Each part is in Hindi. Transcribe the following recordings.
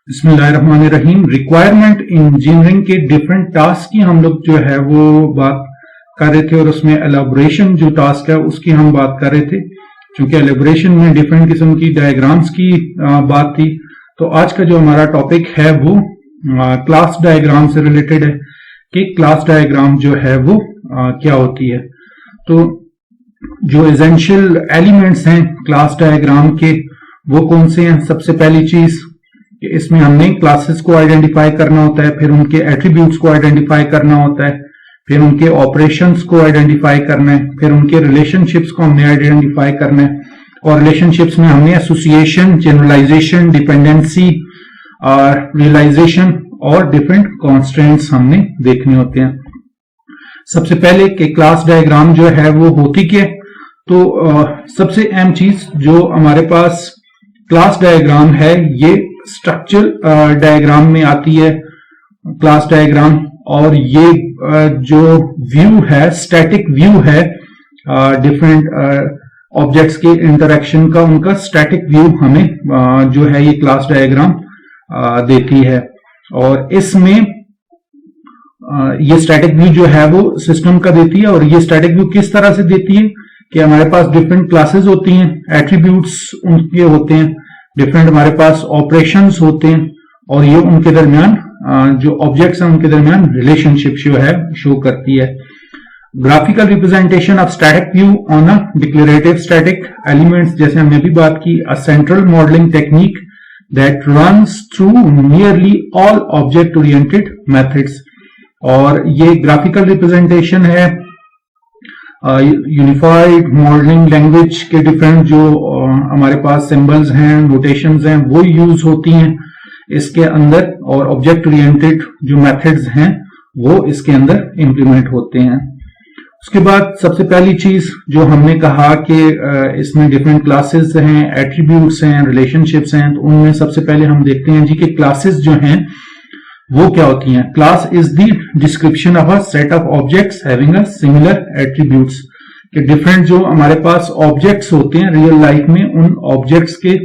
बिस्मिल्लाहिर्रहमानिर्रहीम। रिक्वायरमेंट इंजीनियरिंग के डिफरेंट टास्क की हम लोग जो है वो बात कर रहे थे और उसमें एलाबोरेशन जो टास्क है उसकी हम बात कर रहे थे। क्योंकि एलाबोरेशन में डिफरेंट किस्म की डायग्राम्स की बात थी, तो आज का जो हमारा टॉपिक है वो क्लास डायग्राम से रिलेटेड है कि क्लास डायग्राम जो है वो क्या होती है। तो जो एसेंशियल एलिमेंट्स हैं क्लास डायग्राम के वो कौन से हैं। सबसे पहली चीज इसमें हमने क्लासेस को आइडेंटिफाई करना होता है, फिर उनके एट्रीब्यूट्स को आइडेंटिफाई करना होता है, फिर उनके ऑपरेशंस को आइडेंटिफाई करना है, फिर उनके रिलेशनशिप्स को हमने आइडेंटिफाई करना है। और रिलेशनशिप्स में हमने एसोसिएशन, जनरलाइजेशन, डिपेंडेंसी, रियलाइजेशन और डिफरेंट कॉन्स्ट्रेंट्स हमने देखने होते हैं। सबसे पहले कि क्लास डायग्राम जो है वो होती क्या है, तो सबसे अहम चीज जो हमारे पास क्लास डायग्राम है ये स्ट्रक्चर डायग्राम में आती है क्लास डायग्राम। और ये जो व्यू है, स्टैटिक व्यू है डिफरेंट ऑब्जेक्ट्स के इंटरेक्शन का, उनका स्टैटिक व्यू हमें जो है ये क्लास डायग्राम देती है। और इसमें ये स्टैटिक व्यू जो है वो सिस्टम का देती है। और ये स्टैटिक व्यू किस तरह से देती है कि हमारे पास डिफरेंट क्लासेस होती हैं, एट्रीब्यूट्स उनके होते हैं, डिफरेंट हमारे पास ऑपरेशंस होते हैं, और ये उनके दरमियान जो ऑब्जेक्ट्स हैं उनके दरमियान रिलेशनशिप जो है शो करती है। Graphical representation of static view on a declarative static elements, जैसे हमने भी बात की, a central modelling technique that runs through nearly all object oriented methods. और ये ग्राफिकल रिप्रेजेंटेशन है यूनिफाइड मॉडलिंग लैंग्वेज के डिफरेंट जो हमारे पास सिंबल्स हैं, नोटेशंस हैं, वो यूज होती हैं इसके अंदर, और ऑब्जेक्ट ओरिएंटेड जो मेथड्स हैं वो इसके अंदर इंप्लीमेंट होते हैं। उसके बाद सबसे पहली चीज जो हमने कहा कि इसमें डिफरेंट क्लासेस हैं, एट्रीब्यूट्स हैं, रिलेशनशिप्स हैं, तो उनमें सबसे पहले हम देखते हैं जी कि क्लासेस जो हैं वो क्या होती हैं। Class is the description of a set of objects having a similar attributes, कि डिफरेंट जो हमारे पास ऑब्जेक्ट्स होते हैं रियल लाइफ में, उन ऑब्जेक्ट्स के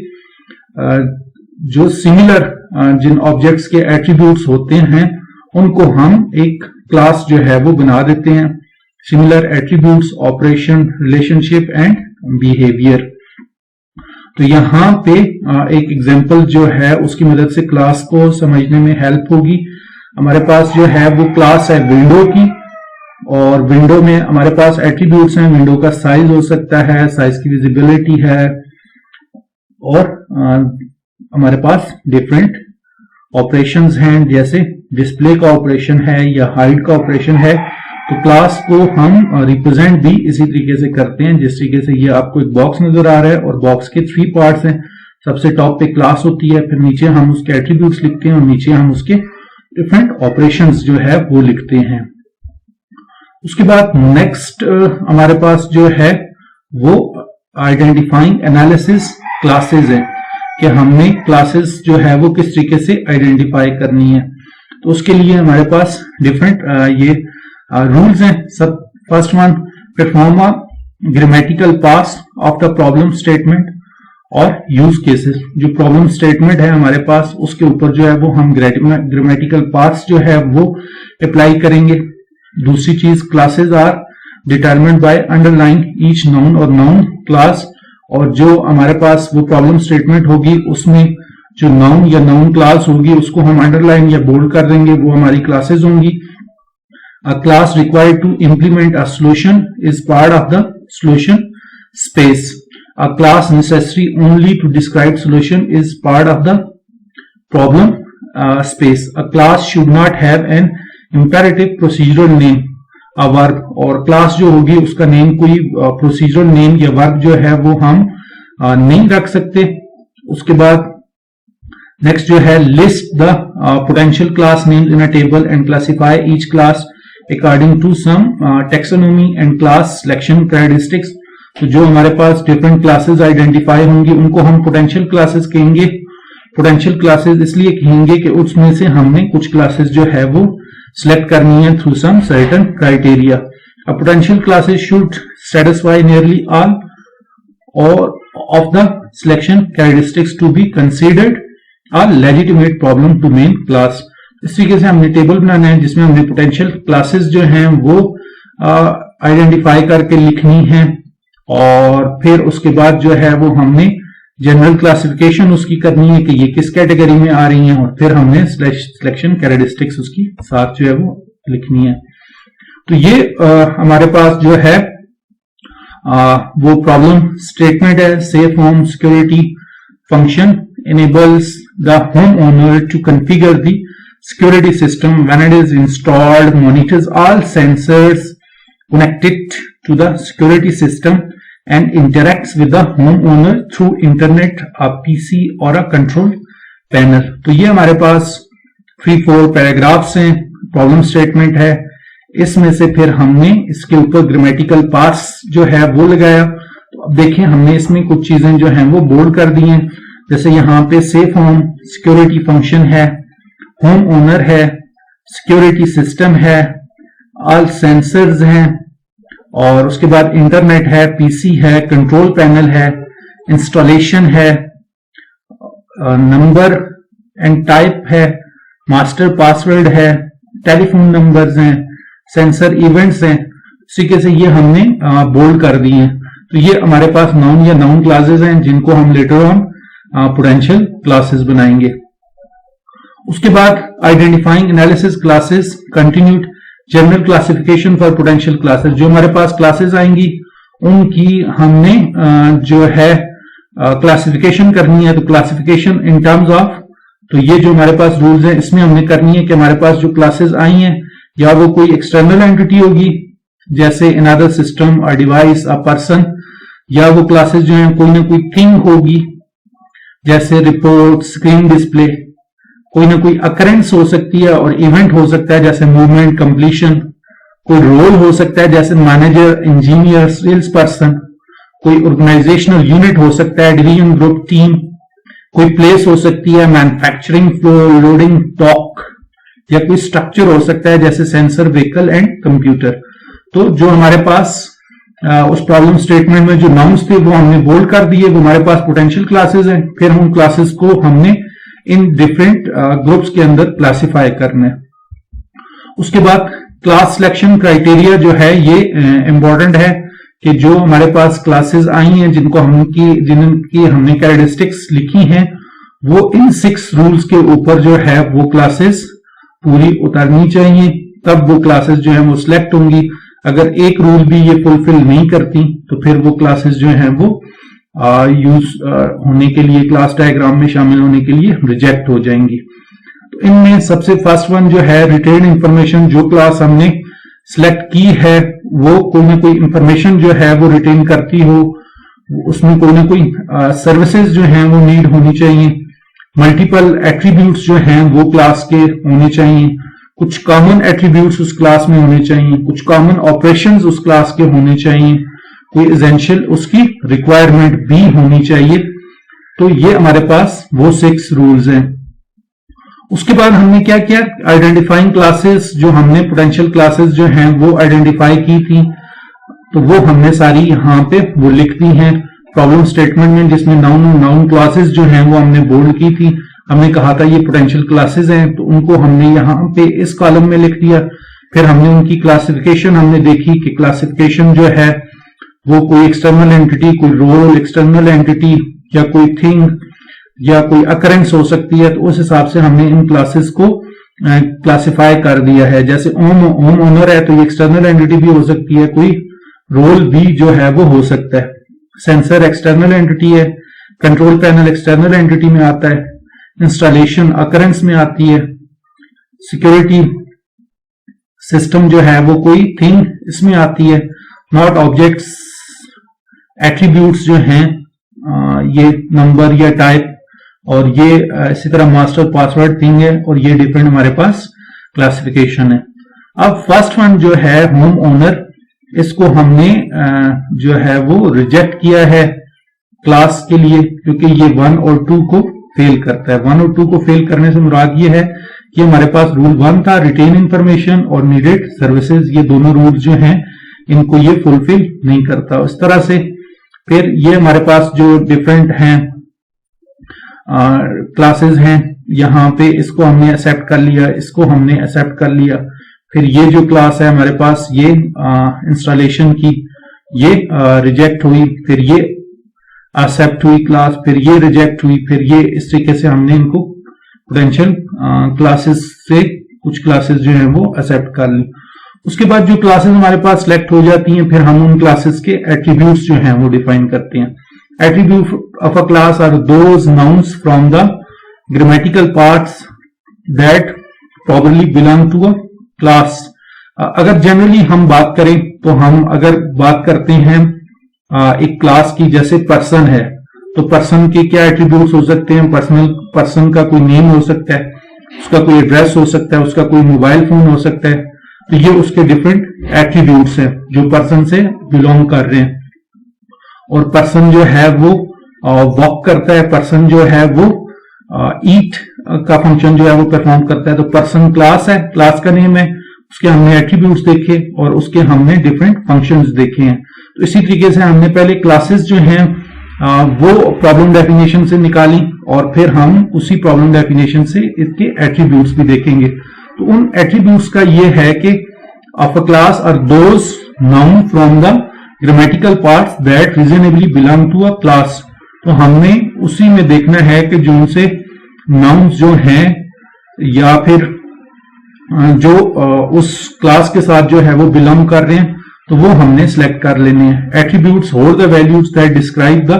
जो सिमिलर जिन ऑब्जेक्ट्स के एट्रीब्यूट्स होते हैं उनको हम एक क्लास जो है वो बना देते हैं। Similar attributes, operation, relationship and behaviour. तो यहां पे एक एग्जांपल जो है उसकी मदद से क्लास को समझने में हेल्प होगी। हमारे पास जो है वो क्लास है विंडो की, और विंडो में हमारे पास एट्रीब्यूट्स हैं। विंडो का साइज हो सकता है, साइज की विजिबिलिटी है, और हमारे पास डिफरेंट ऑपरेशंस हैं, जैसे डिस्प्ले का ऑपरेशन है या हाइड का ऑपरेशन है। तो क्लास को हम रिप्रेजेंट भी इसी तरीके से करते हैं, जिस तरीके से ये आपको एक बॉक्स नजर आ रहा है और बॉक्स के 3 पार्ट्स हैं। सबसे टॉप पे क्लास होती है, फिर नीचे हम उसके एट्रीब्यूट्स लिखते हैं, और नीचे हम उसके डिफरेंट ऑपरेशंस जो है वो लिखते हैं। उसके बाद नेक्स्ट हमारे पास जो है वो आइडेंटिफाइंग एनालिसिस क्लासेस है, कि हमने क्लासेस जो है वो किस तरीके से आइडेंटिफाई करनी है। तो उसके लिए हमारे पास डिफरेंट ये रूल्स हैं। सब first one, perform a grammatical parse of the problem statement और यूज केसेस। जो प्रॉब्लम स्टेटमेंट है हमारे पास उसके ऊपर जो है वो हम ग्रामेटिकल पार्स जो है वो अप्लाई करेंगे। दूसरी चीज, classes are determined by underline each noun और नाउन क्लास। और जो हमारे पास वो प्रॉब्लम स्टेटमेंट होगी उसमें जो नाउन या नाउन क्लास होगी उसको हम अंडरलाइन या बोल्ड कर देंगे, वो हमारी क्लासेस होंगी। A class required to implement a solution is part of the solution space. A class necessary only to describe solution is part of the problem space. A class should not have an imperative procedural name, a verb, और class जो होगी उसका नेम कोई procedural name या verb जो है वो हम नहीं रख सकते। उसके बाद नेक्स्ट जो है, list the potential class names in a table and classify each class according to some taxonomy and class selection characteristics। तो जो हमारे पास डिफरेंट क्लासेस आइडेंटिफाई होंगी उनको हम पोटेंशियल क्लासेस कहेंगे। पोटेंशियल क्लासेस इसलिए कहेंगे कि उसमें से हमने कुछ क्लासेस जो है वो सिलेक्ट करनी है through some certain criteria. A potential classes should satisfy nearly all और of the selection characteristics to be considered a legitimate problem to main class। इस तरीके से हमने टेबल बनाना है जिसमें हमने पोटेंशियल क्लासेस जो हैं वो आइडेंटिफाई करके लिखनी है, और फिर उसके बाद जो है वो हमने जनरल क्लासिफिकेशन उसकी करनी है कि ये किस कैटेगरी में आ रही हैं, और फिर हमने सिलेक्शन कैरेक्टरिस्टिक्स उसकी साथ जो है वो लिखनी है। तो ये हमारे पास जो है वो प्रॉब्लम स्टेटमेंट है। Safe home security function enables the homeowner to configure the security system when it is installed, monitors all sensors connected to the security system and interacts with the homeowner through internet, a PC or a control panel। तो ये हमारे पास 3-4 पैराग्राफ्स हैं, प्रॉब्लम स्टेटमेंट है। इसमें से फिर हमने इसके ऊपर ग्रामेटिकल पार्ट्स जो है वो लगाया। तो अब देखें हमने इसमें कुछ चीजें जो हैं वो बोल्ड कर दी हैं, जैसे यहाँ पे सेफ होम सिक्योरिटी फंक्शन है, होम ओनर है, सिक्योरिटी सिस्टम है, ऑल सेंसर्स हैं, और उसके बाद इंटरनेट है, पीसी है, कंट्रोल पैनल है, इंस्टॉलेशन है, नंबर एंड टाइप है, मास्टर पासवर्ड है, टेलीफोन नंबर्स हैं, सेंसर इवेंट्स हैं। इसी के से ये हमने बोल्ड कर दिए हैं। तो ये हमारे पास नाउन या नाउन क्लासेस हैं जिनको हम लेटर ऑन पोटेंशियल क्लासेस बनाएंगे। उसके बाद identifying analysis classes continued general classification for potential classes. जो हमारे पास क्लासेस आएंगी उनकी हमने जो है क्लासिफिकेशन करनी है। तो क्लासिफिकेशन इन टर्म्स ऑफ, तो ये जो हमारे पास रूल्स हैं इसमें हमने करनी है कि हमारे पास जो क्लासेस आई हैं या वो कोई एक्सटर्नल एंटिटी होगी जैसे another system, a device, a person, या वो क्लासेस जो हैं कोई ना कोई थिंग होगी जैसे रिपोर्ट, स्क्रीन डिस्प्ले, कोई ना कोई अकरेंस हो सकती है और इवेंट हो सकता है जैसे मूवमेंट, कंप्लीशन, कोई रोल हो सकता है जैसे मैनेजर, इंजीनियर, सेल्स पर्सन, कोई ऑर्गेनाइजेशनल यूनिट हो सकता है, डिवीजन, ग्रुप, टीम, कोई प्लेस हो सकती है, मैन्युफैक्चरिंग फ्लोर, लोडिंग डॉक, या कोई स्ट्रक्चर हो सकता है जैसे सेंसर, व्हीकल एंड कंप्यूटर। तो जो हमारे पास उस प्रॉब्लम स्टेटमेंट में जो नाउन्स थे वो हमने बोल्ड कर दिए, वो हमारे पास पोटेंशियल क्लासेस हैं। फिर उन क्लासेस को हमने इन डिफरेंट ग्रुप्स के अंदर क्लासिफाई करना है। उसके बाद क्लास सिलेक्शन क्राइटेरिया जो है ये इंपॉर्टेंट है कि जो हमारे पास क्लासेस आई हैं जिनकी हमने कैरेक्टरिस्टिक्स लिखी हैं वो इन 6 रूल्स के ऊपर जो है वो क्लासेस पूरी उतरनी चाहिए, तब वो क्लासेस जो है वो सिलेक्ट होंगी। अगर एक रूल भी ये फुलफिल नहीं करती तो फिर वो क्लासेस जो हैं वो यूज होने के लिए, क्लास डायग्राम में शामिल होने के लिए रिजेक्ट हो जाएंगी। तो इनमें सबसे फर्स्ट वन जो है रिटेन इंफॉर्मेशन। जो क्लास हमने सिलेक्ट की है वो कोई ना कोई इंफॉर्मेशन जो है वो रिटेन करती हो, उसमें कोई ना कोई सर्विसेज जो हैं वो नीड होनी चाहिए। मल्टीपल एट्रीब्यूट्स जो हैं वो क्लास के होने चाहिए, कुछ कॉमन एट्रीब्यूट्स उस क्लास में होने चाहिए, कुछ कॉमन ऑपरेशंस उस क्लास के होने चाहिए, कोई एसेंशियल उसकी रिक्वायरमेंट भी होनी चाहिए। तो ये हमारे पास वो 6 रूल्स हैं। उसके बाद हमने क्या किया, आइडेंटिफाइंग क्लासेस, जो हमने पोटेंशियल क्लासेस जो हैं वो आइडेंटिफाई की थी तो वो हमने सारी यहाँ पे वो लिख दी हैं प्रॉब्लम स्टेटमेंट में, जिसमें नाउन क्लासेस जो हैं वो हमने बोल्ड की थी। हमने कहा था ये पोटेंशियल क्लासेस हैं तो उनको हमने यहाँ पे इस कॉलम में लिख दिया। फिर हमने उनकी क्लासिफिकेशन हमने देखी कि क्लासिफिकेशन जो है वो कोई एक्सटर्नल एंटिटी, कोई रोल, एक्सटर्नल एंटिटी या कोई थिंग या कोई अकरेंस हो सकती है। तो उस हिसाब से हमने इन क्लासेस को क्लासिफाई कर दिया है। जैसे होम ओनर है तो ये एक्सटर्नल एंटिटी भी हो सकती है, कोई रोल भी जो है वो हो सकता है। सेंसर एक्सटर्नल एंटिटी है, कंट्रोल पैनल एक्सटर्नल एंटिटी में आता है, इंस्टॉलेशन अकरेंस में आती है, सिक्योरिटी सिस्टम जो है वो कोई थिंग इसमें आती है, नॉट ऑब्जेक्ट्स एट्रीब्यूट्स जो हैं ये नंबर या टाइप, और ये इसी तरह मास्टर पासवर्ड थिंग है, और ये डिफरेंट हमारे पास क्लासिफिकेशन है। अब फर्स्ट वन जो है होम ओनर, इसको हमने जो है वो रिजेक्ट किया है क्लास के लिए क्योंकि ये 1 और 2 को फेल करता है। 1 और 2 को फेल करने से मुराद ये है कि हमारे पास रूल 1 था रिटेन इंफॉर्मेशन और नीडेड सर्विसेज, ये दोनों रूल जो हैं इनको ये फुलफिल नहीं करता। इस तरह से फिर ये हमारे पास जो डिफरेंट हैं क्लासेस हैं, यहाँ पे इसको हमने एक्सेप्ट कर लिया, इसको हमने एक्सेप्ट कर लिया, फिर ये जो क्लास है हमारे पास ये इंस्टॉलेशन की, ये रिजेक्ट हुई, फिर ये एक्सेप्ट हुई क्लास, फिर ये रिजेक्ट हुई, फिर ये, इस तरीके से हमने इनको पोटेंशियल क्लासेस से कुछ क्लासेस जो है वो एक्सेप्ट कर ली। उसके बाद जो क्लासेस हमारे पास सिलेक्ट हो जाती हैं, फिर हम उन क्लासेस के एट्रीब्यूट्स जो हैं वो डिफाइन करते हैं। Attribute of a class are those nouns from the grammatical parts that properly belong to a class. अगर जनरली हम बात करें तो हम अगर बात करते हैं एक क्लास की, जैसे पर्सन है, तो पर्सन के क्या एट्रीब्यूट्स हो सकते हैं? पर्सन का कोई नेम हो सकता है, उसका कोई एड्रेस हो सकता है, उसका कोई मोबाइल फोन हो सकता है, तो ये उसके डिफरेंट एट्रीब्यूट्स हैं जो पर्सन से बिलोंग कर रहे हैं। और पर्सन जो है वो वॉक करता है, पर्सन जो है वो ईट का फंक्शन जो है वो परफॉर्म करता है, तो पर्सन क्लास है, क्लास का नेम है, उसके हमने एट्रीब्यूट्स देखे और उसके हमने डिफरेंट फंक्शंस देखे हैं। तो इसी तरीके से हमने पहले क्लासेस जो हैं वो प्रॉब्लम डेफिनेशन से निकाली और फिर हम उसी प्रॉब्लम डेफिनेशन से इसके एट्रीब्यूट्स भी देखेंगे। तो उन एट्रीब्यूट्स का ये है कि of a class are those noun from the grammatical parts that reasonably belong to a class. तो हमने उसी में देखना है कि जो उनसे नाउन्स जो हैं या फिर जो उस क्लास के साथ जो है वो बिलोंग कर रहे हैं, तो वो हमने सिलेक्ट कर लेने हैं। Attributes hold the values that describe the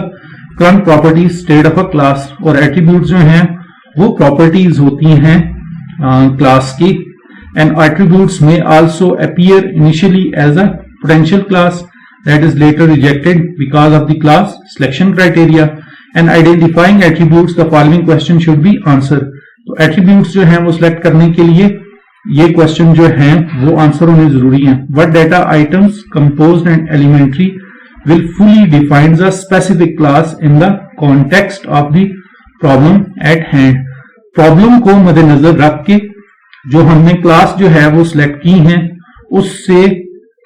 current properties state of a class. और एट्रीब्यूट्स जो हैं वो प्रॉपर्टीज होती हैं क्लास की। And attributes may also appear initially as a potential class that is later rejected because of the class selection criteria. And identifying attributes, the following question should be answered. तो attributes जो हैं वो select करने के लिए ये question जो हैं वो answer होने जरूरी हैं। What data items composed and elementary will fully define the specific class in the context of the problem at hand. Problem को मद्देनजर रख के जो हमने क्लास जो है वो select की हैं उससे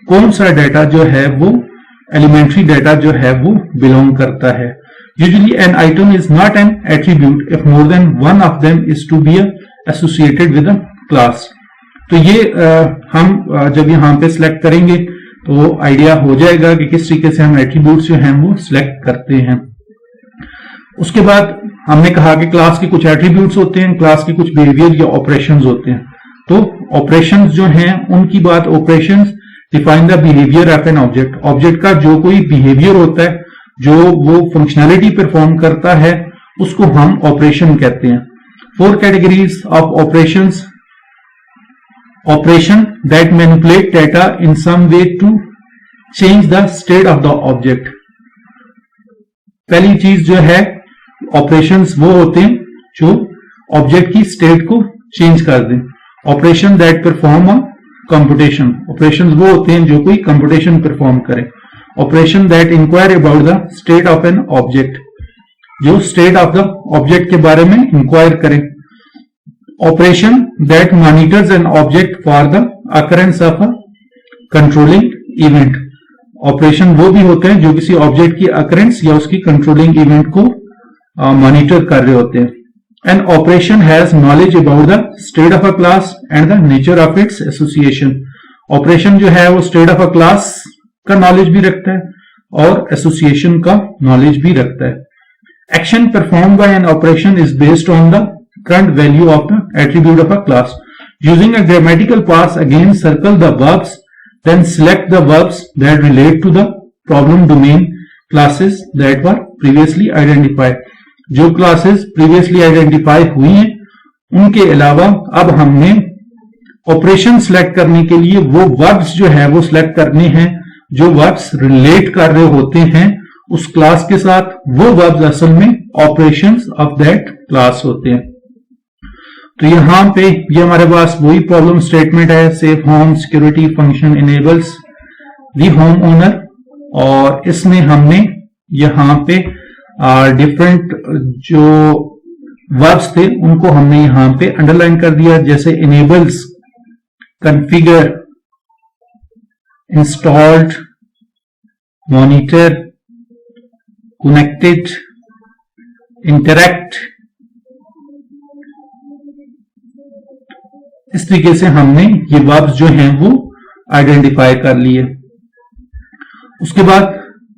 कौन सा डेटा जो है वो एलिमेंट्री डेटा जो है वो बिलोंग करता है। Usually an item is not an attribute if more than one of them is to be associated with a class. तो ये हम जब यहाँ पे सिलेक्ट करेंगे तो आइडिया हो जाएगा कि किस तरीके से हम एट्रीब्यूट्स जो हैं वो सिलेक्ट करते हैं। उसके बाद हमने कहा कि क्लास के कुछ एट्रीब्यूट्स होते हैं, क्लास के कुछ बिहेवियर या ऑपरेशंस होते हैं। तो ऑपरेशंस जो हैं उनकी बात, operations define the behaviour of an object. Object का जो कोई बिहेवियर होता है, जो वो फंक्शनैलिटी परफॉर्म करता है, उसको हम ऑपरेशन कहते हैं। 4 categories of operations. Operation that manipulate data in some way to change the state of the object. पहली चीज जो है, ऑपरेशंस वो होते हैं जो ऑब्जेक्ट की स्टेट को चेंज कर दें। Operation that perform a computation. Operation वो होते हैं जो कोई कंप्यूटेशन परफॉर्म करे। Operation that inquire about the state of an object, जो स्टेट ऑफ द ऑब्जेक्ट के बारे में इंक्वायर करे। Operation that monitors an object for the occurrence of a controlling event. Operation वो भी होते हैं जो किसी ऑब्जेक्ट की अकरेंस या उसकी कंट्रोलिंग इवेंट को मॉनिटर कर रहे होते हैं। An operation has knowledge about the state of a class and the nature of its association. Operation जो है वो state of a class का knowledge भी रखता है और association का knowledge भी रखता है। Action performed by an operation is based on the current value of the attribute of a class. Using a grammatical pass, again circle the verbs, then select the verbs that relate to the problem domain classes that were previously identified. जो क्लासेस प्रीवियसली आइडेंटिफाई हुई हैं उनके अलावा अब हमने ऑपरेशन सिलेक्ट करने के लिए वो वर्ब्स जो है वो सिलेक्ट करने हैं जो वर्ब्स रिलेट कर रहे होते हैं उस क्लास के साथ। वो वर्ब्स असल में ऑपरेशंस ऑफ दैट क्लास होते हैं। तो यहां पे ये हमारे पास वही प्रॉब्लम स्टेटमेंट है, safe home security function enables the home owner, और इसमें हमने यहां पे डिफरेंट जो वर्ब्स थे उनको हमने यहां पे अंडरलाइन कर दिया, जैसे enables, configure, installed, monitor, connected, interact, इस तरीके से हमने ये वर्ब्स जो हैं वो आइडेंटिफाई कर लिए। उसके बाद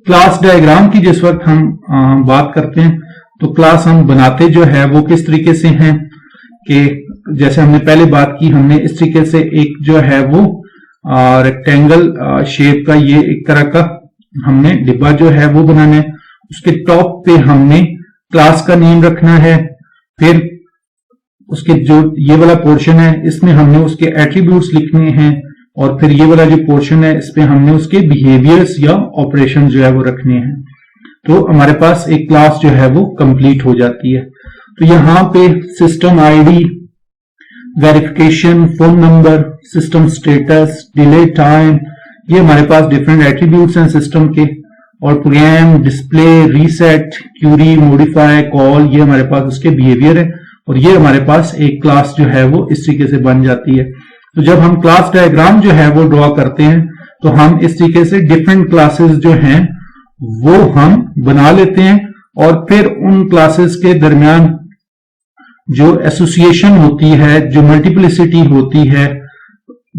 क्लास डायग्राम की जिस वक्त हम बात करते हैं तो क्लास हम बनाते जो है वो किस तरीके से हैं कि जैसे हमने पहले बात की, हमने इस तरीके से एक जो है वो रेक्टेंगल शेप का ये एक तरह का हमने डिब्बा जो है वो बनाना है। उसके टॉप पे हमने क्लास का नेम रखना है, फिर उसके जो ये वाला पोर्शन है इसमें हमने उसके एट्रीब्यूट्स लिखने हैं, और फिर ये वाला जो पोर्शन है इस पे हमने उसके बिहेवियर्स या ऑपरेशन जो है वो रखने हैं। तो हमारे पास एक क्लास जो है वो कंप्लीट हो जाती है। तो यहाँ पे system ID, verification, phone number, system status, delay time, ये हमारे पास डिफरेंट एट्रीब्यूट्स हैं सिस्टम के, और program, display, reset, query, modify, call, ये हमारे पास उसके बिहेवियर है, और ये हमारे पास एक क्लास जो है वो इस तरीके से बन जाती है। तो जब हम क्लास डायग्राम जो है वो ड्रॉ करते हैं तो हम इस तरीके से डिफरेंट क्लासेस जो हैं वो हम बना लेते हैं, और फिर उन क्लासेस के दरमियान जो एसोसिएशन होती है, जो मल्टीप्लिसिटी होती है,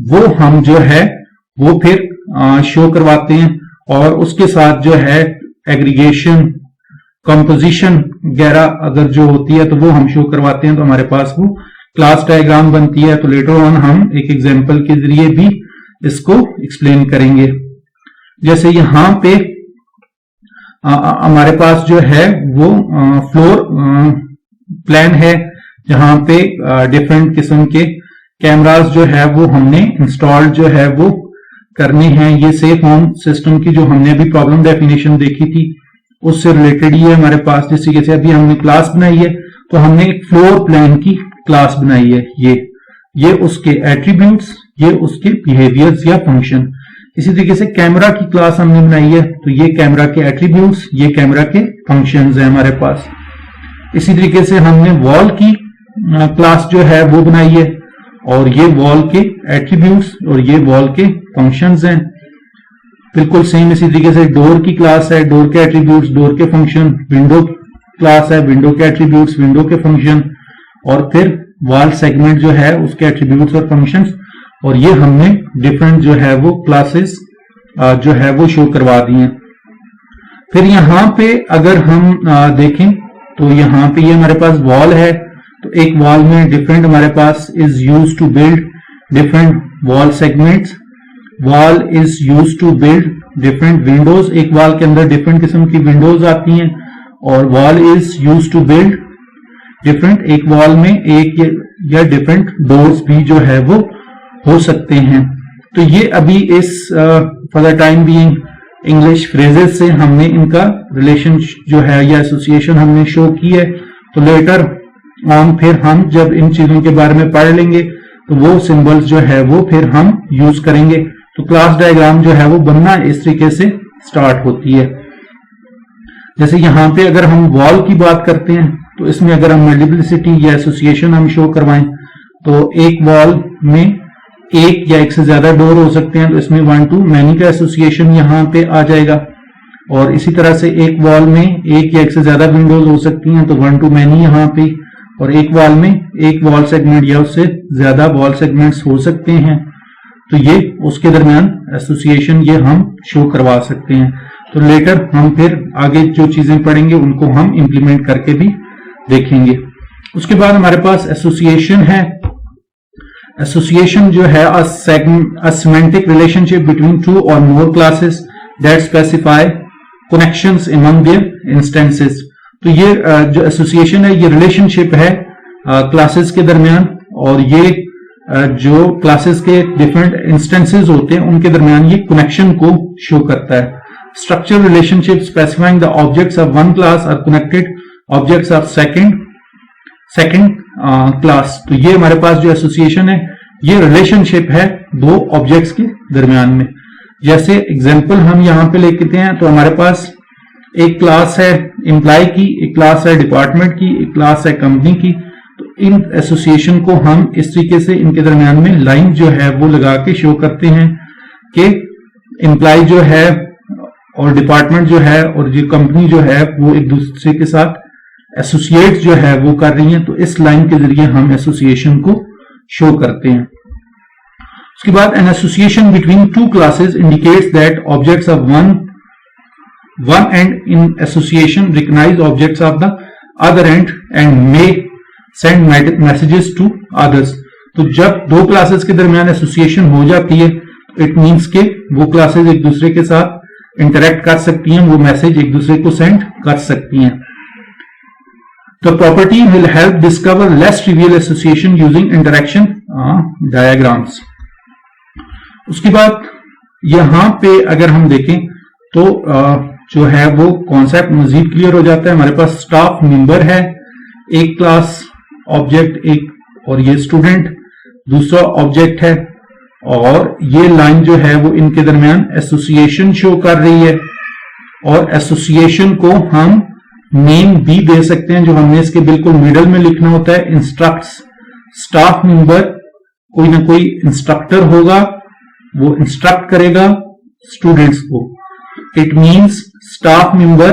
वो हम जो है वो फिर शो करवाते हैं, और उसके साथ जो है एग्रीगेशन, कंपोजिशन वगैरह अगर जो होती है तो वो हम शो करवाते हैं। तो हमारे पास वो क्लास डायग्राम बनती है। तो लेटर ऑन हम एक एग्जांपल के जरिए भी इसको एक्सप्लेन करेंगे। जैसे यहां पे हमारे पास जो है वो फ्लोर प्लान है, जहां पे डिफरेंट किस्म के कैमरास जो है वो हमने इंस्टॉल जो है वो करने हैं। ये सेफ होम सिस्टम की जो हमने अभी प्रॉब्लम डेफिनेशन देखी थी उससे रिलेटेड ही है हमारे पास। जिस तरीके से अभी हमने क्लास बनाई है तो हमने एक फ्लोर प्लान की क्लास बनाई है। ये उसके एट्रीब्यूट्स, ये उसके बिहेवियर्स या फंक्शन। इसी तरीके से कैमरा की क्लास हमने बनाई है, तो ये कैमरा के एट्रीब्यूट्स, ये कैमरा के फंक्शंस है हमारे पास। इसी तरीके से हमने वॉल की क्लास जो है वो बनाई है, और ये वॉल के एट्रीब्यूट्स और ये वॉल के फंक्शंस हैं। बिल्कुल सेम इसी तरीके से डोर की क्लास है, डोर के एट्रीब्यूट्स, डोर के फंक्शन। विंडो क्लास है, विंडो के एट्रीब्यूट्स, विंडो के फंक्शन, और फिर वॉल सेगमेंट जो है उसके एट्रीब्यूट्स और फंक्शंस। और ये हमने डिफरेंट जो है वो क्लासेस जो है वो शो करवा दी हैं। फिर यहाँ पे अगर हम देखें तो यहाँ पे ये हमारे पास वॉल है, तो एक वॉल में डिफरेंट हमारे पास is use to build different wall segments. Wall is use to build different windows, एक वॉल के अंदर डिफरेंट किस्म की विंडोज आती हैं। और wall is use to build different, एक वॉल में एक या डिफरेंट डोर्स भी जो है वो हो सकते हैं। तो ये अभी इस for the time being English phrases से हमने इनका रिलेशन जो है या एसोसिएशन हमने शो की है। तो लेटर ऑन फिर हम जब इन चीजों के बारे में पढ़ लेंगे तो वो सिंबल्स जो है वो फिर हम यूज करेंगे। तो क्लास डायग्राम जो है वो बनना इस तरीके से स्टार्ट होती है। जैसे यहाँ पे अगर हम वॉल की बात करते हैं तो इसमें अगर हम मल्टीप्लिसिटी या एसोसिएशन हम शो करवाएं तो एक वॉल में एक या एक से ज्यादा डोर हो सकते हैं, तो इसमें 1 to many का एसोसिएशन यहाँ पे आ जाएगा। और इसी तरह से एक वॉल में एक या एक से ज्यादा विंडोज हो सकती हैं, तो 1 to many यहाँ पे। और एक वॉल में एक वॉल सेगमेंट या उससे ज्यादा वॉल सेगमेंट्स हो सकते हैं, तो ये उसके दरमियान एसोसिएशन ये हम शो करवा सकते हैं। तो लेटर हम फिर आगे जो चीजें पढ़ेंगे उनको हम इंप्लीमेंट करके भी देखेंगे। उसके बाद हमारे पास एसोसिएशन है। एसोसिएशन जो है a semantic relationship between two or more classes that specify connections among their instances। तो ये जो एसोसिएशन है ये रिलेशनशिप है क्लासेस के दरमियान, और ये जो क्लासेस के डिफरेंट इंस्टेंसेस होते हैं उनके दरमियान ये कनेक्शन को शो करता है। Structure relationship specifying the objects of one class are connected objects of second class. तो ये हमारे पास जो एसोसिएशन है ये रिलेशनशिप है दो ऑब्जेक्ट्स के दरमियान में। जैसे एग्जांपल हम यहाँ पे लेते हैं तो हमारे पास एक क्लास है एम्प्लॉय की, एक क्लास है डिपार्टमेंट की, एक क्लास है कंपनी की। तो इन एसोसिएशन को हम इस तरीके से इनके दरमियान में लाइन जो है वो लगा के शो करते हैं कि एम्प्लॉय जो है और डिपार्टमेंट जो है और जो कंपनी जो है वो एक दूसरे के साथ एसोसिएट जो है वो कर रही है। तो इस लाइन के जरिए हम एसोसिएशन को शो करते हैं। उसके बाद an association between two classes indicates that objects of one end in association recognize objects of the other end may send messages to others. तो जब दो क्लासेस के दरमियान एसोसिएशन हो जाती है, इट मीन्स के वो क्लासेस एक दूसरे के साथ इंटरेक्ट कर सकती हैं, वो मैसेज एक दूसरे को सेंड कर सकती हैं। The property will help discover less trivial association using interaction diagrams. उसके बाद यहां पे अगर हम देखें तो जो है वो कॉन्सेप्ट मजीद क्लियर हो जाता है। हमारे पास स्टाफ मेंबर है, एक क्लास ऑब्जेक्ट, एक और ये स्टूडेंट दूसरा ऑब्जेक्ट है, और ये लाइन जो है वो इनके दरमियान एसोसिएशन शो कर रही है, और एसोसिएशन को हम नेम भी दे सकते हैं जो हमने इसके बिल्कुल मिडल में लिखना होता है, इंस्ट्रक्ट्स। स्टाफ मेंबर कोई ना कोई इंस्ट्रक्टर होगा, वो इंस्ट्रक्ट करेगा स्टूडेंट्स को। इट मींस स्टाफ मेंबर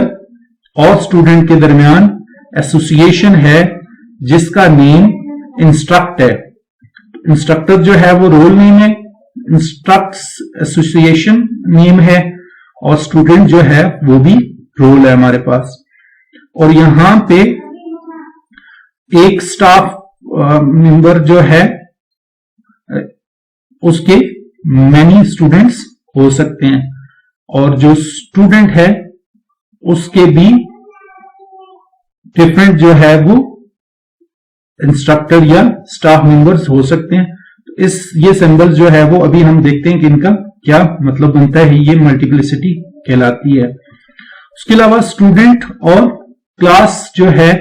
और स्टूडेंट के दरमियान एसोसिएशन है जिसका नेम इंस्ट्रक्ट है। इंस्ट्रक्टर जो है वो रोल नेम है, इंस्ट्रक्ट्स एसोसिएशन नेम है, और स्टूडेंट जो है वो भी रोल है हमारे पास। और यहां पे एक स्टाफ मेंबर जो है उसके मैनी स्टूडेंट्स हो सकते हैं, और जो स्टूडेंट है उसके भी डिफरेंट जो है वो इंस्ट्रक्टर या स्टाफ मेंबर्स हो सकते हैं। तो ये सिंबल जो है वो अभी हम देखते हैं कि इनका क्या मतलब बनता है। ये मल्टीप्लिसिटी कहलाती है। उसके अलावा स्टूडेंट और क्लास जो है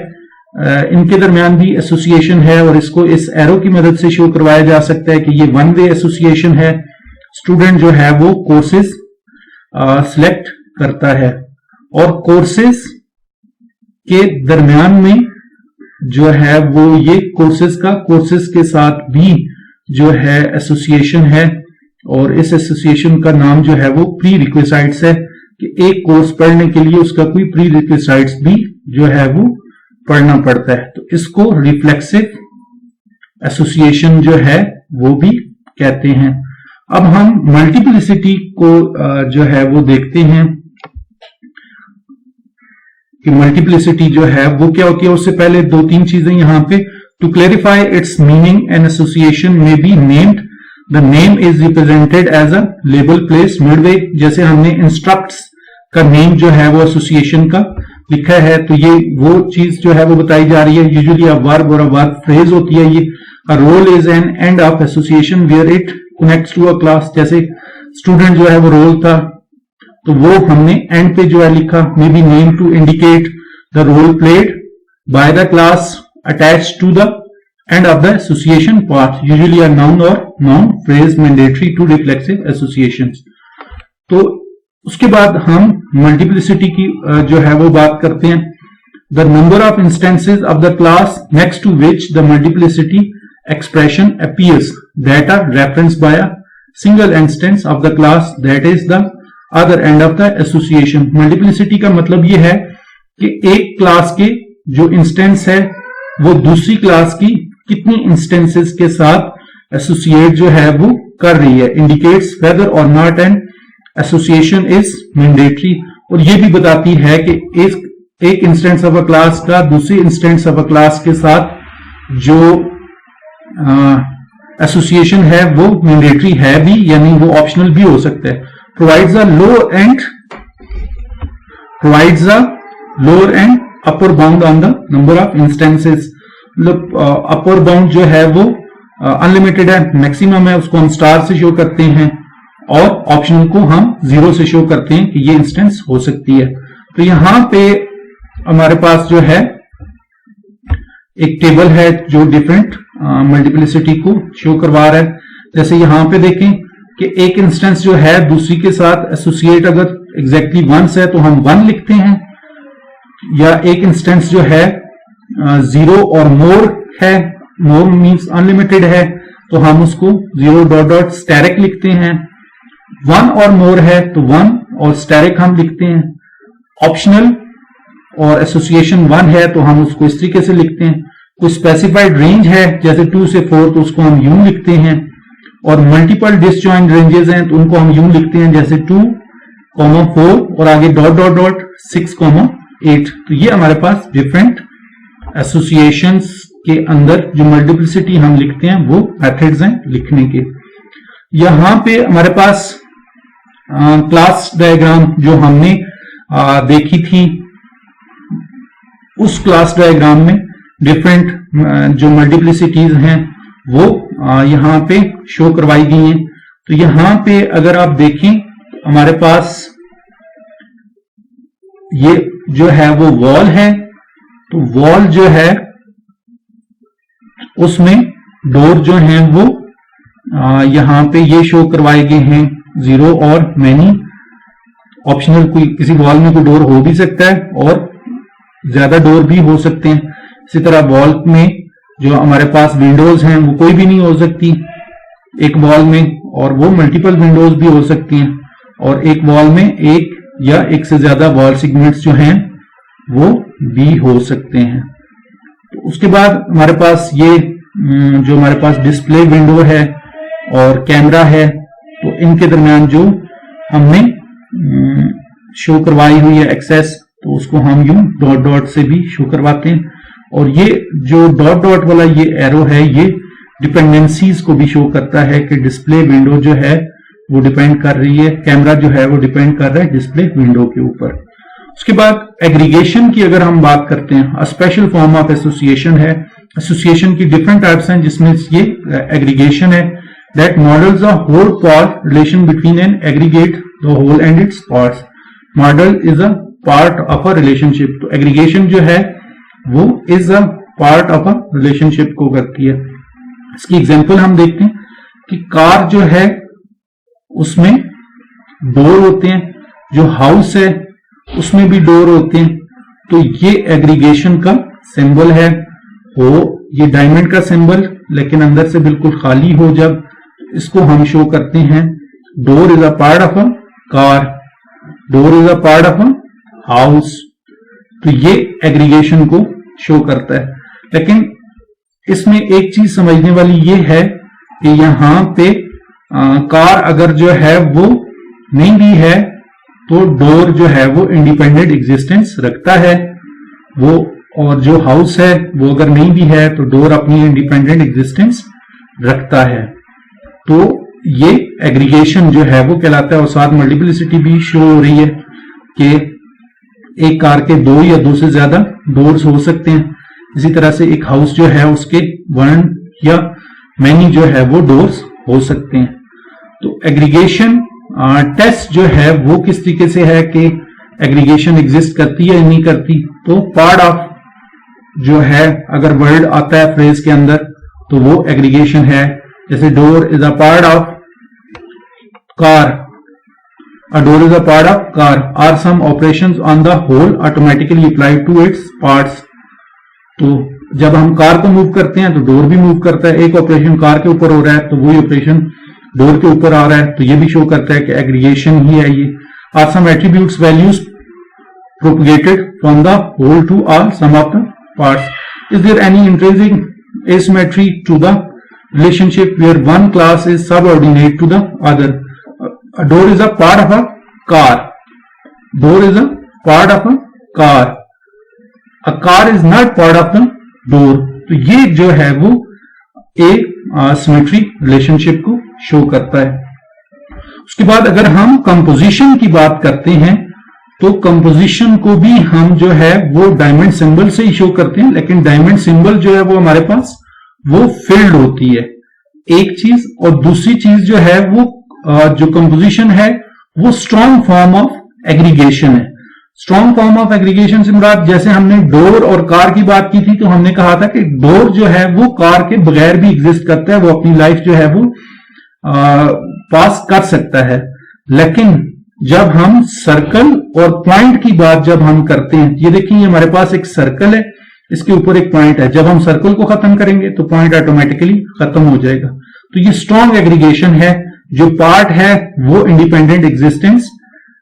इनके दरमियान भी एसोसिएशन है, और इसको इस एरो की मदद से शो करवाया जा सकता है कि ये वन वे एसोसिएशन है। स्टूडेंट जो है वो कोर्सेज सिलेक्ट करता है, और कोर्सेज के दरमियान में जो है वो ये कोर्सेज के साथ भी जो है एसोसिएशन है, और इस एसोसिएशन का नाम जो है वो प्री रिक्विसाइट्स है कि एक कोर्स पढ़ने के लिए उसका कोई प्री रिक्विसाइट्स भी जो है वो पढ़ना पड़ता है। तो इसको रिफ्लेक्सिव एसोसिएशन जो है वो भी कहते हैं। अब हम मल्टीप्लिसिटी को जो है वो देखते हैं कि मल्टीप्लिसिटी जो है वो क्या होती है। उससे पहले दो तीन चीजें यहां पे, to clarify its meaning an association may be named, the name is represented as a label place midway. जैसे हमने इंस्ट्रक्ट्स का नेम जो है वो एसोसिएशन का लिखा है, तो ये वो चीज जो है वो बताई जा रही है। यूजुअली अ वर्ब और अ वर्ब फ्रेज होती है ये। A role is an end of association where it connects to a class. जैसे स्टूडेंट जो है वो रोल था, तो वो हमने एंड पे जो है लिखा, may be name to indicate the role played by the class attach to the end of the association part, usually a noun और noun phrase mandatory to reflexive associations. तो उसके बाद हम मल्टीप्लिसिटी की जो है वो बात करते हैं। The number of instances of the class next to which the multiplicity expression appears that are referenced by a single instance of the class that is the other end of the association। Multiplicity का मतलब ये है कि एक क्लास के जो इंस्टेंस है वो दूसरी क्लास की कितनी इंस्टेंसेस के साथ एसोसिएट जो है वो कर रही है। इंडिकेट्स वेदर और not an association is mandatory, और ये भी बताती है कि एक इंस्टेंस ऑफ अ क्लास का दूसरी इंस्टेंस ऑफ अ क्लास के साथ जो एसोसिएशन है वो मैंडेटरी है भी, यानी वो ऑप्शनल भी हो सकता है। Provides a lower and upper bound on the number of instances. मतलब अपर बाउंड जो है वो अनलिमिटेड है, मैक्सिमम है, उसको हम स्टार से शो करते हैं, और ऑप्शनल को हम 0 से शो करते हैं कि ये इंस्टेंस हो सकती है। तो यहां पे हमारे पास जो है एक टेबल है जो डिफरेंट मल्टीप्लिसिटी को शो करवा रहा है। जैसे यहां पे देखें कि एक इंस्टेंस जो है दूसरी के साथ एसोसिएट अगर एग्जैक्टली वंस है तो हम 1 लिखते हैं, या एक इंस्टेंस जो है 0 और मोर है, मोर मींस अनलिमिटेड है, तो हम उसको 0 स्टैरिक लिखते हैं। 1 और मोर है तो 1 और स्टैरिक हम लिखते हैं। ऑप्शनल और एसोसिएशन 1 है तो हम उसको इस तरीके से लिखते हैं। कोई स्पेसिफाइड रेंज है जैसे 2 से 4 तो उसको हम यूं लिखते हैं, और मल्टीपल डिसजॉइंट रेंजेस हैं तो उनको हम यूं लिखते हैं जैसे 2, 4 और आगे डॉट डॉट डॉट 6, 8। तो ये हमारे पास डिफरेंट एसोसिएशंस के अंदर जो मल्टीप्लिसिटी हम लिखते हैं वो मेथड्स हैं लिखने के। यहां पे हमारे पास क्लास डायग्राम जो हमने देखी थी, उस क्लास डायग्राम में डिफरेंट जो मल्टीप्लिसिटीज हैं वो यहां पे शो करवाई गई हैं। तो यहां पे अगर आप देखें हमारे पास ये जो है वो वॉल है, तो वॉल जो है उसमें डोर जो हैं वो यहां पे ये शो करवाए गए हैं 0 और मैनी। ऑप्शनल कोई किसी वॉल में कोई डोर हो भी सकता है और ज्यादा डोर भी हो सकते हैं। इसी तरह वॉल में जो हमारे पास विंडोज हैं वो कोई भी नहीं हो सकती एक वॉल में, और वो मल्टीपल विंडोज भी हो सकती हैं, और एक वॉल में एक या एक से ज्यादा वॉल सेगमेंट्स जो हैं वो भी हो सकते हैं। तो उसके बाद हमारे पास ये जो हमारे पास डिस्प्ले विंडो है और कैमरा है, तो इनके दरमियान जो हमने शो करवाई हुई है एक्सेस, तो उसको हम यूं डॉट डॉट से भी शो करवाते हैं। और ये जो डॉट डॉट वाला ये एरो है ये डिपेंडेंसीज को भी शो करता है कि डिस्प्ले विंडो जो है वो डिपेंड कर रही है, कैमरा जो है वो डिपेंड कर रहा है डिस्प्ले विंडो के ऊपर। उसके बाद एग्रीगेशन की अगर हम बात करते हैं, स्पेशल फॉर्म ऑफ एसोसिएशन है। एसोसिएशन की डिफरेंट टाइप्स हैं जिसमें ये एग्रीगेशन है that models a whole part relation between an aggregate, the whole and its parts. Model is a part of a relationship. तो aggregation जो है वो is a part of a relationship को करती है। इसकी एग्जांपल हम देखते हैं कि कार जो है उसमें डोर होते हैं, जो हाउस है उसमें भी डोर होते हैं। तो ये एग्रीगेशन का सिंबल है, वो ये डायमंड का सिंबल लेकिन अंदर से बिल्कुल खाली हो, जब इसको हम शो करते हैं door is a part of a car, door is a part of a house. तो ये एग्रीगेशन को शो करता है। लेकिन इसमें एक चीज समझने वाली ये है कि यहां पे कार अगर जो है वो नहीं भी है तो डोर जो है वो इंडिपेंडेंट एग्जिस्टेंस रखता है वो, और जो हाउस है वो अगर नहीं भी है तो डोर अपनी इंडिपेंडेंट एग्जिस्टेंस रखता है। तो ये एग्रीगेशन जो है वो कहलाता है। और साथ मल्टीप्लिसिटी भी शो हो रही है कि एक कार के 2 या 2 से ज्यादा डोर्स हो सकते हैं। इसी तरह से एक हाउस जो है उसके 1 या मैनी जो है वो डोर्स हो सकते हैं। तो एग्रीगेशन टेस्ट जो है वो किस तरीके से है कि एग्रीगेशन एग्जिस्ट करती है या नहीं करती। तो पार्ट ऑफ जो है अगर वर्ड आता है फ्रेज के अंदर तो वो एग्रीगेशन है। जैसे door is a part of car, a door is a part of car, are some operations on the whole automatically applied to its parts. तो जब हम कार को मूव करते हैं तो डोर भी मूव करता है। एक ऑपरेशन कार के ऊपर हो रहा है तो वही ऑपरेशन डोर के ऊपर आ रहा है, तो ये भी शो करता है कि एग्रीगेशन ही है ये। Are some attributes values propagated from the whole to all some of the parts. Is there any intrinsic asymmetry to the relationship where one class is subordinate to the other? A door is a part of a car. Door is a part of a car. A car is not part of the door. तो ये जो है वो एक सिमेट्री रिलेशनशिप को शो करता है। उसके बाद अगर हम कंपोजिशन की बात करते हैं तो कंपोजिशन को भी हम जो है वो डायमंड सिंबल से ही शो करते हैं, लेकिन डायमंड सिंबल जो है वो हमारे पास वो फिल्ड होती है एक चीज, और दूसरी चीज जो है वो जो कंपोजिशन है वो स्ट्रॉन्ग फॉर्म ऑफ एग्रीगेशन है। स्ट्रॉन्ग फॉर्म ऑफ एग्रीगेशन से मुराद, जैसे हमने डोर और कार की बात की थी तो हमने कहा था कि डोर जो है वो कार के बगैर भी एग्जिस्ट करता है, वो अपनी लाइफ जो है वो पास कर सकता है। लेकिन जब हम सर्कल और पॉइंट की बात जब हम करते हैं, ये देखिए हमारे पास एक सर्कल है, इसके ऊपर एक पॉइंट है, जब हम सर्कल को खत्म करेंगे तो पॉइंट ऑटोमेटिकली खत्म हो जाएगा। तो ये स्ट्रॉन्ग एग्रीगेशन है, जो पार्ट है वो इंडिपेंडेंट एग्जिस्टेंस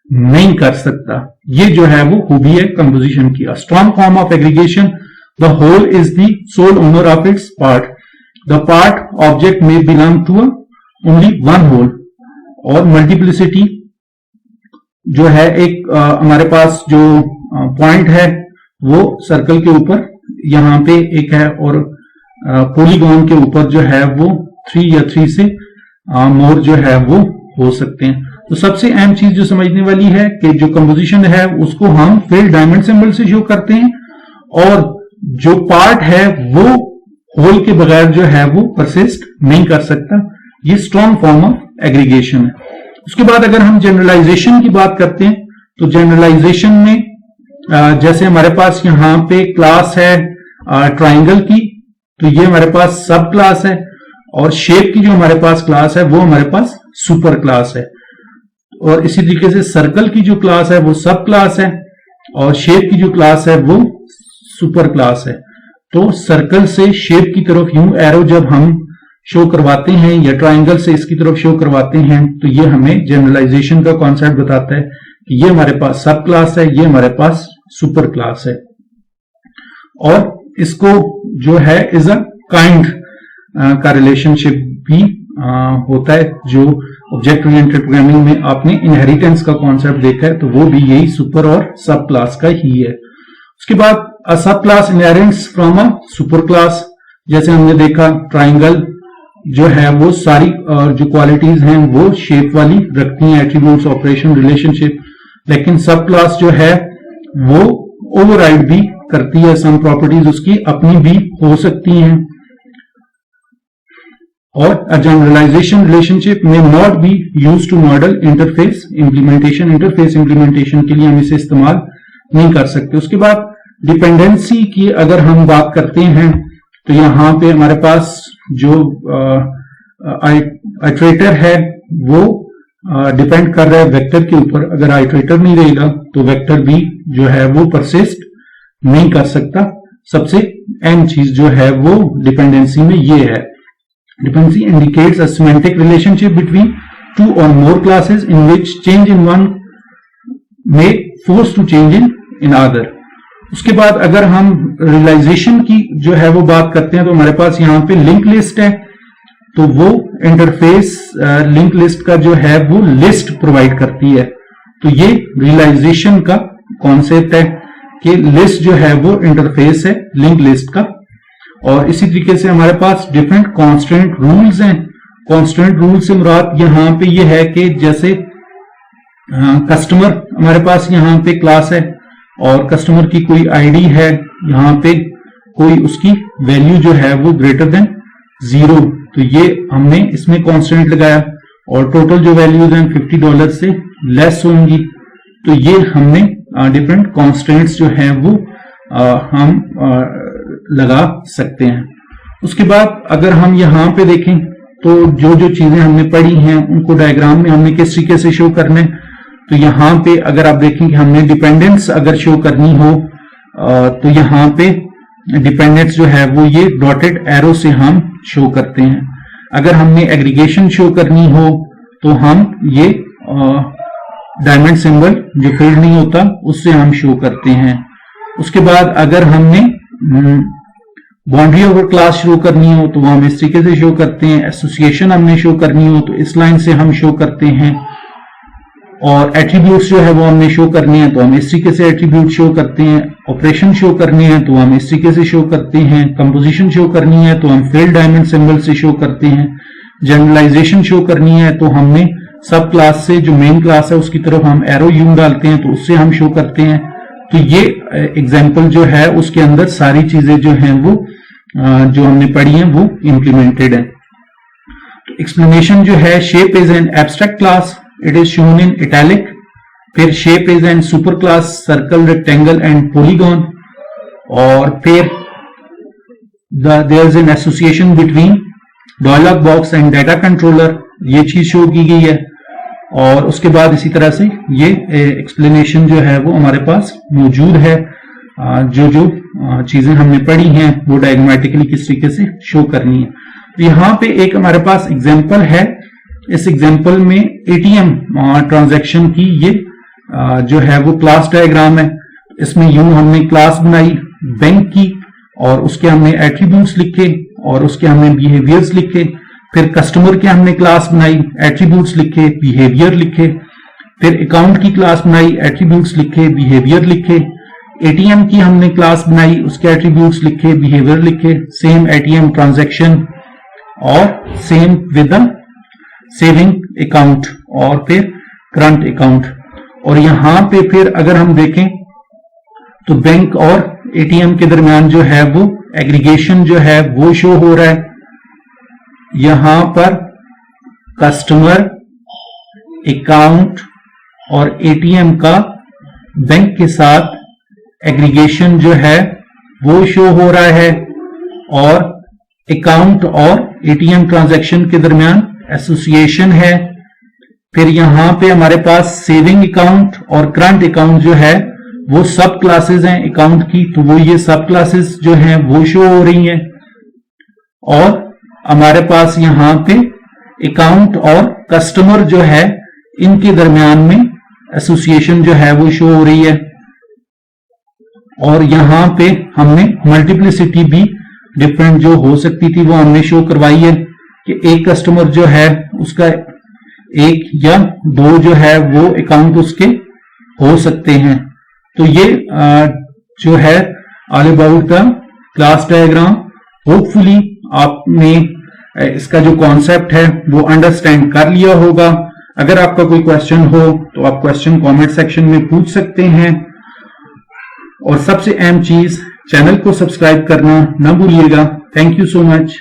नहीं कर सकता। ये जो है वो खूबी है कंपोजिशन की। Strong form of aggregation the whole is the sole owner of its part, the part object may belong to only one whole. और मल्टीप्लिसिटी जो है एक हमारे पास जो पॉइंट है वो सर्कल के ऊपर यहाँ पे एक है, और पॉलीगॉन के ऊपर जो है वो 3 या 3 से मोर जो है वो हो सकते हैं। तो सबसे अहम चीज जो समझने वाली है कि जो कंपोजिशन है उसको हम फिर डायमंड सिंबल से शो करते हैं, और जो पार्ट है वो होल के बगैर जो है वो परसिस्ट नहीं कर सकता। ये स्ट्रॉन्ग फॉर्म ऑफ एग्रीगेशन है। उसके बाद अगर हम जनरलाइजेशन की बात करते हैं तो जनरलाइजेशन में जैसे हमारे पास यहाँ पे क्लास है ट्राइंगल की, तो ये हमारे पास सब क्लास है, और शेप की जो हमारे पास क्लास है वो हमारे पास सुपर क्लास है। और इसी तरीके से सर्कल की जो क्लास है वो सब क्लास है, और शेप की जो क्लास है वो सुपर क्लास है। तो सर्कल से शेप की तरफ यूं एरो जब हम शो करवाते हैं या ट्राइंगल से इसकी तरफ शो करवाते हैं तो ये हमें जनरलाइजेशन का कॉन्सेप्ट बताता है कि ये हमारे पास सब क्लास है, ये हमारे पास सुपर क्लास है। और इसको जो है इज अ काइंड का रिलेशनशिप भी होता है, जो ऑब्जेक्ट ओरिएंटेड प्रोग्रामिंग में आपने इनहेरिटेंस का कॉन्सेप्ट देखा है, तो वो भी यही सुपर और सब क्लास का ही है। उसके बाद अ सब class inherits from a super class, जैसे हमने देखा ट्राइंगल जो है वो सारी जो क्वालिटीज हैं वो शेप वाली रखती हैं, एट्रीब्यूट्स, ऑपरेशन, रिलेशनशिप, लेकिन सब क्लास जो है वो ओवरराइड भी करती है, सम प्रॉपर्टीज उसकी अपनी भी हो सकती हैं। और a generalization relationship may not be use to model interface implementation, interface implementation के लिए हम इसे इस्तेमाल नहीं कर सकते। उसके बाद डिपेंडेंसी की अगर हम बात करते हैं तो यहां पे हमारे पास जो आइटरेटर है वो डिपेंड कर रहा है वेक्टर के ऊपर। अगर आइटरेटर नहीं रहेगा तो वेक्टर भी जो है वो परसिस्ट नहीं कर सकता। सबसे अहम चीज जो है वो डिपेंडेंसी में ये है, dependency indicates a semantic relationship between two or more classes in which change in one may force to change in other. उसके बाद अगर हम रियलाइजेशन की जो है वो बात करते हैं तो हमारे पास यहाँ पे लिंक लिस्ट है, तो वो इंटरफेस लिंक लिस्ट का जो है वो लिस्ट प्रोवाइड करती है। तो ये रियलाइजेशन का कॉन्सेप्ट है कि लिस्ट जो है वो इंटरफेस है लिंक लिस्ट का। और इसी तरीके से हमारे पास डिफरेंट कॉन्स्टेंट रूल्स हैं। कॉन्स्टेंट रूल से मुराद यहाँ पे ये है कि जैसे कस्टमर हमारे पास यहाँ पे क्लास है और कस्टमर की कोई आईडी है, यहाँ पे कोई उसकी वैल्यू जो है वो ग्रेटर देन 0, तो ये हमने इसमें कांस्टेंट लगाया। और टोटल जो वैल्यूज हैं $50 से लेस होंगी, तो ये हमने डिफरेंट कांस्टेंट्स जो हैं वो हम लगा सकते हैं। उसके बाद अगर हम यहाँ पे देखें तो जो जो चीजें हमने पढ़ी हैं उनको डायग्राम में हमने किस तरीके से शो करना है, तो यहाँ पे अगर आप देखें कि हमने डिपेंडेंस अगर शो करनी हो तो यहाँ पे डिपेंडेंस जो है वो ये डॉटेड एरो से हम शो करते हैं। अगर हमने एग्रीगेशन शो करनी हो तो हम ये डायमंड सिंबल जो फील्ड नहीं होता उससे हम शो करते हैं। उसके बाद अगर हमने बाउंड्री ओवर क्लास शो करनी हो तो वो हम इस तरीके से शो करते हैं। एसोसिएशन हमने शो करनी हो तो इस लाइन से हम शो करते हैं। और एट्रीब्यूट्स जो है वो हमने शो करनी है तो हम इस तरीके से एट्रीब्यूट शो करते हैं। ऑपरेशन शो करनी है तो हम इस तरीके से शो करते हैं। कंपोजिशन शो करनी है तो हम फील्ड डायमंड सिंबल से शो करते हैं। जनरलाइजेशन शो करनी है तो हमने सब क्लास से जो मेन क्लास है उसकी तरफ हम एरो यूं डालते हैं तो उससे हम शो करते हैं। तो ये एग्जाम्पल जो है उसके अंदर सारी चीजें जो हैं वो जो हमने पढ़ी हैं वो इम्प्लीमेंटेड है। तो एक्सप्लेनेशन जो है, shape is an abstract class, it is shown in italic. फिर shape is an super class, circle, rectangle and polygon. और फिर there is an association between dialog box and data controller, ये चीज शो की गई है। और उसके बाद इसी तरह से ये एक्सप्लेनेशन जो है वो हमारे पास मौजूद है। जो जो चीजें हमने पढ़ी हैं वो डायग्रामेटिकली किस तरीके से शो करनी है। तो यहाँ पे एक हमारे पास एग्जाम्पल है। इस एग्जाम्पल में एटीएम ट्रांजैक्शन की ये जो है वो क्लास डायग्राम है। इसमें यूं हमने क्लास बनाई बैंक की और उसके हमने एट्रीब्यूट्स लिखे और उसके हमने बिहेवियर्स लिखे। फिर कस्टमर के हमने क्लास बनाई, एट्रीब्यूट्स लिखे, बिहेवियर लिखे। फिर अकाउंट की क्लास बनाई, एट्रीब्यूट्स लिखे, बिहेवियर लिखे। एटीएम की हमने क्लास बनाई, उसके एट्रीब्यूट्स लिखे, बिहेवियर लिखे। सेम एटीएम ट्रांजैक्शन और सेम विद सेविंग अकाउंट और फिर करंट अकाउंट। और यहां पे फिर अगर हम देखें तो बैंक और एटीएम के दरमियान जो है वो एग्रीगेशन जो है वो शो हो रहा है। यहां पर कस्टमर, अकाउंट और एटीएम का बैंक के साथ एग्रीगेशन जो है वो शो हो रहा है और अकाउंट और एटीएम ट्रांजैक्शन के दरमियान एसोसिएशन है। फिर यहां पे हमारे पास सेविंग अकाउंट और करंट अकाउंट जो है वो सब क्लासेस हैं अकाउंट की, तो वो ये सब क्लासेस जो हैं वो शो हो रही हैं। और हमारे पास यहां पे अकाउंट और कस्टमर जो है इनके दरमियान में एसोसिएशन जो है वो शो हो रही है। और यहां पे हमने मल्टीप्लिसिटी भी डिफरेंट जो हो सकती थी वो हमने शो करवाई है कि एक कस्टमर जो है उसका एक या दो जो है वो अकाउंट उसके हो सकते हैं। तो ये जो है all about the class diagram. Hopefully आपने इसका जो कॉन्सेप्ट है वो अंडरस्टैंड कर लिया होगा। अगर आपका कोई क्वेश्चन हो तो आप क्वेश्चन कमेंट सेक्शन में पूछ सकते हैं। और सबसे अहम चीज, चैनल को सब्सक्राइब करना ना भूलिएगा। Thank you so much.